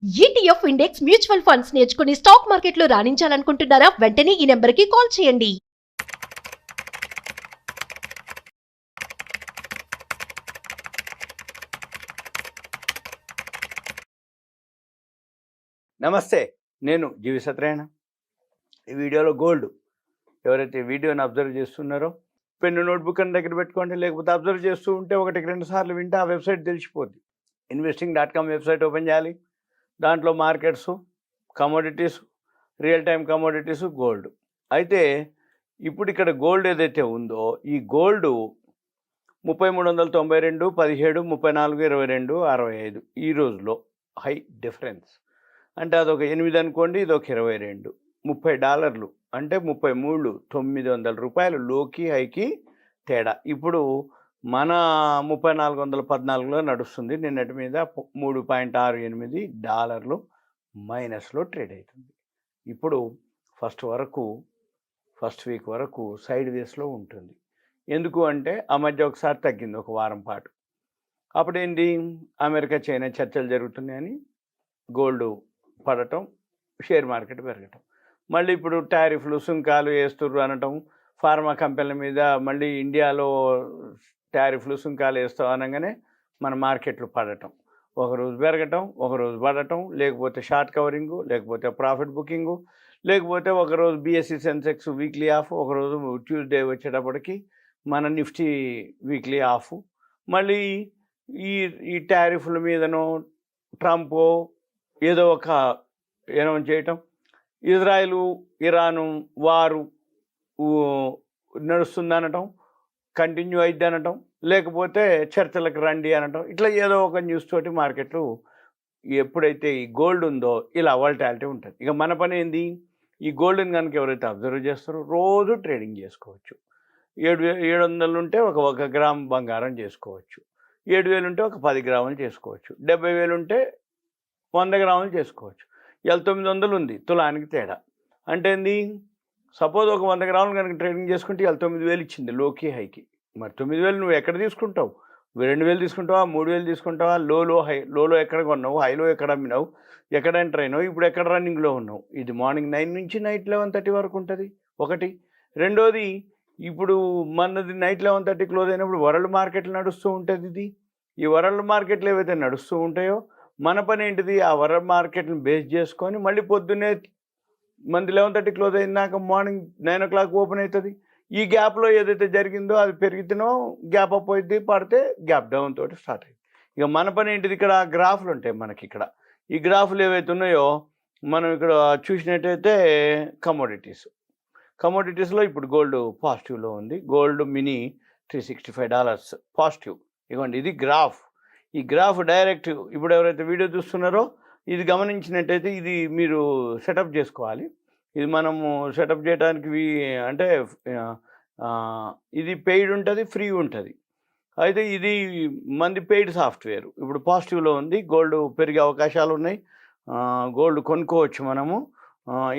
ETF index mutual funds నేర్చుకుని stock మార్కెట్లో రాణించాలనుకుంటున్నారా? వెంటనే ఈ నెంబర్కి కాల్ చేయండి. నమస్తే, నేను జీవి సత్యనారాయణ. ఈ వీడియోలో గోల్డ్ ఎవరైతే వీడియోని అబ్జర్వ్ చేస్తున్నారో పెన్ను నోట్బుక్ అని దగ్గర పెట్టుకోండి, లేకపోతే అబ్జర్వ్ చేస్తూ ఉంటే ఒకటికి 2 సార్లు వింటే ఆ వెబ్సైట్ తెలిసిపోద్ది. investing.com వెబ్సైట్ ఓపెన్ చేయాలి. దాంట్లో markets, commodities, real time commodities, gold. అయితే ఇప్పుడు ఇక్కడ గోల్డ్ ఏదైతే ఉందో ఈ గోల్డ్ 3392, 17, 34, 22, 65 ఈ రోజులో హై డిఫరెన్స్. అంటే అదొక 8 అనుకోండి, ఇదొక 22, $30 అంటే 33,900 రూపాయలు లోకి హైకి తేడా. ఇప్పుడు మన 3414లో నడుస్తుంది. నిన్నటి మీద $3.68 మైనస్లో ట్రేడ్ అవుతుంది. ఇప్పుడు ఫస్ట్ వీక్ వరకు సైడ్ వేస్లో ఉంటుంది. ఎందుకు అంటే ఆ మధ్య ఒకసారి తగ్గింది ఒక వారం పాటు. అప్పుడు ఏంటి, అమెరికా చైనా చర్చలు జరుగుతున్నాయని గోల్డ్ పడటం, షేర్ మార్కెట్ పెరగటం. మళ్ళీ ఇప్పుడు టారిఫ్లు, సుంకాలు వేస్తుర్రు అనటం, ఫార్మా కంపెనీల మీద మళ్ళీ ఇండియాలో టారిఫ్లు, సుంకాలు వేస్తాం అనగానే మన మార్కెట్లు పడటం, ఒకరోజు పెరగటం, ఒకరోజు పడటం, లేకపోతే షార్ట్ కవరింగు, లేకపోతే ప్రాఫిట్ బుకింగు, లేకపోతే ఒకరోజు బిఎస్సి సెన్సెక్స్ వీక్లీ ఆఫ్, ఒకరోజు ట్యూస్డే వచ్చేటప్పటికి మన నిఫ్టీ వీక్లీ ఆఫ్. మళ్ళీ ఈ టారిఫ్ల మీదనో ట్రంప్ ఏదో ఒక అనౌన్స్ చేయటం, ఇజ్రాయెలు ఇరాను వారు నడుస్తుందనటం, కంటిన్యూ అయిద్ది అనటం, లేకపోతే చర్చలకు రండి అనటం, ఇట్లా ఏదో ఒక న్యూస్ తోటి మార్కెట్లు ఎప్పుడైతే ఈ గోల్డ్ ఉందో ఇలా వాలటాలిటీ ఉంటుంది. ఇక మన పని ఏంది, ఈ గోల్డ్ని కనుక ఎవరైతే అబ్జర్వ్ చేస్తారో రోజు ట్రేడింగ్ చేసుకోవచ్చు. 700 ఉంటే ఒక గ్రామ్ బంగారం చేసుకోవచ్చు, 7,000 ఉంటే ఒక 10 గ్రాములు చేసుకోవచ్చు, 70,000 ఉంటే 100 గ్రాములు చేసుకోవచ్చు. ఇవాళ 900 ఉంది తులానికి తేడా. అంటే ఏంది, సపోజ్ ఒక 100 గ్రాములు కనుక ట్రేడింగ్ చేసుకుంటే ఇవాళ 9,000 ఇచ్చింది లోకి హైకి. మరి 9,000 నువ్వు ఎక్కడ తీసుకుంటావు? 2,000 తీసుకుంటావా, 3,000 తీసుకుంటావా? లోలో ఎక్కడ కొన్నావు, హైలో ఎక్కడ అమ్మినావు, ఎక్కడ ఎంటర్ అయినావు, ఇప్పుడు ఎక్కడ రన్నింగ్లో ఉన్నావు? ఇది మార్నింగ్ 9 నుంచి నైట్ 11:30 వరకు ఉంటుంది ఒకటి. రెండోది, ఇప్పుడు మనది నైట్ 11:30 క్లోజ్ అయినప్పుడు వరల్డ్ మార్కెట్లు నడుస్తూ ఉంటుంది. ఈ వరల్డ్ మార్కెట్లు ఏవైతే నడుస్తూ ఉంటాయో మన పని ఏంటిది, ఆ వరల్డ్ మార్కెట్ని బేస్ చేసుకొని మళ్ళీ పొద్దున్నే మనది 11:30 క్లోజ్ అయినాక మార్నింగ్ 9 o'clock ఓపెన్ అవుతుంది. ఈ గ్యాప్లో ఏదైతే జరిగిందో అది పెరిగితేనో గ్యాప్ అప్ అవుతుంది, పడితే గ్యాప్ డౌన్ తోటి స్టార్ట్ అయింది. ఇక మన పని ఏంటిది, ఇక్కడ గ్రాఫ్లు ఉంటాయి మనకి. ఇక్కడ ఈ గ్రాఫ్లు ఏవైతే ఉన్నాయో మనం ఇక్కడ చూసినట్టయితే కమోడిటీస్లో ఇప్పుడు గోల్డ్ పాజిటివ్లో ఉంది. Gold mini $365 positive. ఇవ్వండి, ఇది గ్రాఫ్. ఈ గ్రాఫ్ డైరెక్ట్ ఇప్పుడు ఎవరైతే వీడియో చూస్తున్నారో ఇది గమనించినట్టయితే ఇది మీరు సెటప్ చేసుకోవాలి. ఇది మనము సెటప్ చేయడానికి అంటే ఇది పెయిడ్ ఉంటుంది, ఫ్రీ ఉంటుంది. అయితే ఇది మంది పెయిడ్ సాఫ్ట్వేర్. ఇప్పుడు పాజిటివ్లో ఉంది, గోల్డ్ పెరిగే అవకాశాలు ఉన్నాయి, గోల్డ్ కొనుక్కోవచ్చు మనము.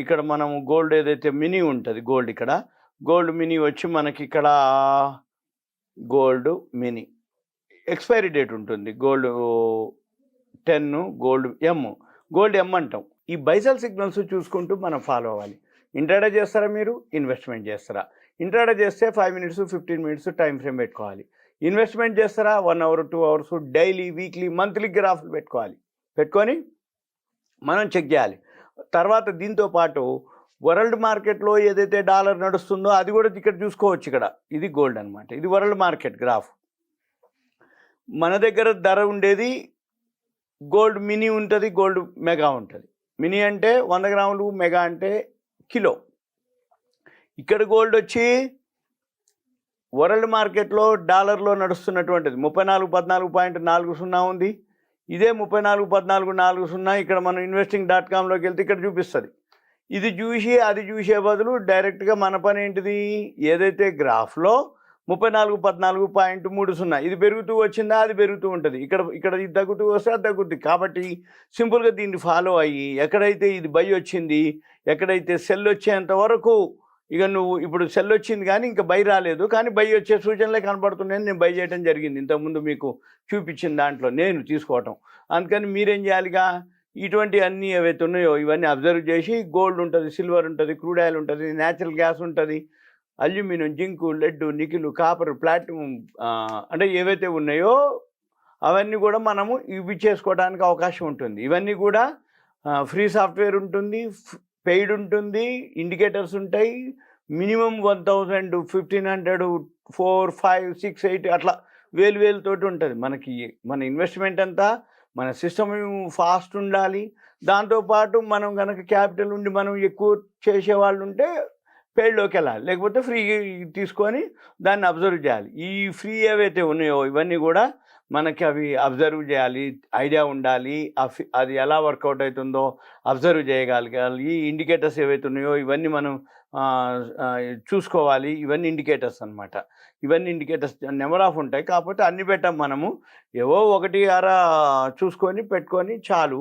ఇక్కడ మనము గోల్డ్ ఏదైతే మినీ ఉంటుంది, ఇక్కడ గోల్డ్ మినీ వచ్చి మనకి ఇక్కడ గోల్డ్ మినీ ఎక్స్పైరీ డేట్ ఉంటుంది. గోల్డ్ 10, గోల్డ్ ఎమ్ అంటాం. ఈ బైసల్ సిగ్నల్స్ చూసుకుంటూ మనం ఫాలో అవ్వాలి. ఇంట్రాడే చేస్తారా మీరు, ఇన్వెస్ట్మెంట్ చేస్తారా? ఇంట్రాడే చేస్తే 5 minutes 15 minutes టైం ఫ్రేమ్ పెట్టుకోవాలి. ఇన్వెస్ట్మెంట్ చేస్తారా 1 hour 2 hours daily, weekly, monthly గ్రాఫ్లు పెట్టుకొని మనం చెక్ చేయాలి. తర్వాత దీంతో పాటు వరల్డ్ మార్కెట్లో ఏదైతే డాలర్ నడుస్తుందో అది కూడా ఇక్కడ చూసుకోవచ్చు. ఇక్కడ ఇది గోల్డ్ అనమాట, ఇది వరల్డ్ మార్కెట్ గ్రాఫ్. మన దగ్గర ధర ఉండేది గోల్డ్ మినీ ఉంటుంది, గోల్డ్ మెగా ఉంటుంది. మినీ అంటే 100 గ్రాములు, మెగా అంటే కిలో. ఇక్కడ గోల్డ్ వచ్చి వరల్డ్ మార్కెట్లో డాలర్లో నడుస్తున్నటువంటిది 34.40 ఉంది. ఇదే 34.40 ఇక్కడ మనం investing.comలోకి వెళ్తే ఇక్కడ చూపిస్తుంది. ఇది చూసి అది చూసే బదులు డైరెక్ట్గా మన పని ఏంటిది, ఏదైతే గ్రాఫ్లో 34.30 ఇది పెరుగుతూ వచ్చిందా, అది పెరుగుతూ ఉంటుంది. ఇక్కడ ఇది తగ్గుతూ వస్తే అది తగ్గుద్ది. కాబట్టి సింపుల్గా దీన్ని ఫాలో అయ్యి ఎక్కడైతే ఇది బై వచ్చింది, ఎక్కడైతే సెల్ వచ్చేంత వరకు, ఇక నువ్వు ఇప్పుడు సెల్ వచ్చింది కానీ ఇంకా బై రాలేదు, కానీ బై వచ్చే సూచనలే కనబడుతున్నాయని నేను బై చేయడం జరిగింది. ఇంతకుముందు మీకు చూపించిన దాంట్లో నేను తీసుకోవటం. అందుకని మీరేం చేయాలిగా, ఇటువంటి అన్నీ ఏవైతే ఉన్నాయో ఇవన్నీ అబ్జర్వ్ చేసి గోల్డ్ ఉంటుంది, సిల్వర్ ఉంటుంది, క్రూడ్ ఆయిల్ ఉంటుంది, న్యాచురల్ గ్యాస్ ఉంటుంది, aluminium, zinc, lead, nickel, copper, platinum, అంటే ఏవైతే ఉన్నాయో అవన్నీ కూడా మనము ఇవి చేసుకోవడానికి అవకాశం ఉంటుంది. ఇవన్నీ కూడా ఫ్రీ సాఫ్ట్వేర్ ఉంటుంది, పెయిడ్ ఉంటుంది, ఇండికేటర్స్ ఉంటాయి. మినిమం 1000, 1500, 4, 5, 6, 8 అట్లా వేలుతోటి ఉంటుంది. మనకి మన ఇన్వెస్ట్మెంట్ అంతా మన సిస్టమ్ ఫాస్ట్ ఉండాలి. దాంతోపాటు మనం కనుక క్యాపిటల్ ఉండి మనం ఎక్కువ చేసేవాళ్ళు ఉంటే పెయిడ్లోకి వెళ్ళాలి, లేకపోతే ఫ్రీ తీసుకొని దాన్ని అబ్జర్వ్ చేయాలి. ఈ ఫ్రీ ఏవైతే ఉన్నాయో ఇవన్నీ కూడా మనకి అవి అబ్జర్వ్ చేయాలి, ఐడియా ఉండాలి. అది ఎలా వర్కౌట్ అవుతుందో అబ్జర్వ్ చేయగలగాలి. ఇండికేటర్స్ ఏవైతే ఉన్నాయో ఇవన్నీ మనం చూసుకోవాలి. ఇవన్నీ ఇండికేటర్స్ అనమాట. ఇవన్నీ ఇండికేటర్స్ నెంబర్ ఆఫ్ ఉంటాయి, కాకపోతే అన్ని పెట్టాం మనము. ఏవో 1, 6 చూసుకొని పెట్టుకొని చాలు.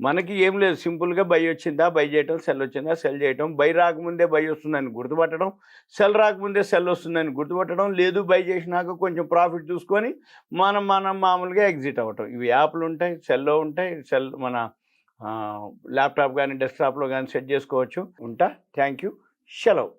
మనకి ఏం లేదు, సింపుల్గా బై వచ్చిందా బై చేయటం, సెల్ వచ్చిందా సెల్ చేయటం, బై రాకముందే బై వస్తుందని గుర్తుపట్టడం, సెల్ రాకముందే సెల్ వస్తుందని గుర్తుపట్టడం, లేదు బై చేసినాక కొంచెం ప్రాఫిట్ చూసుకొని మనం మామూలుగా ఎగ్జిట్ అవ్వటం. ఇవి యాప్లు ఉంటాయి, సెల్లో ఉంటాయి, మన ల్యాప్టాప్ కానీ డెస్క్టాప్లో కానీ సెట్ చేసుకోవచ్చు. ఉంటా. Thank you. సెలవు.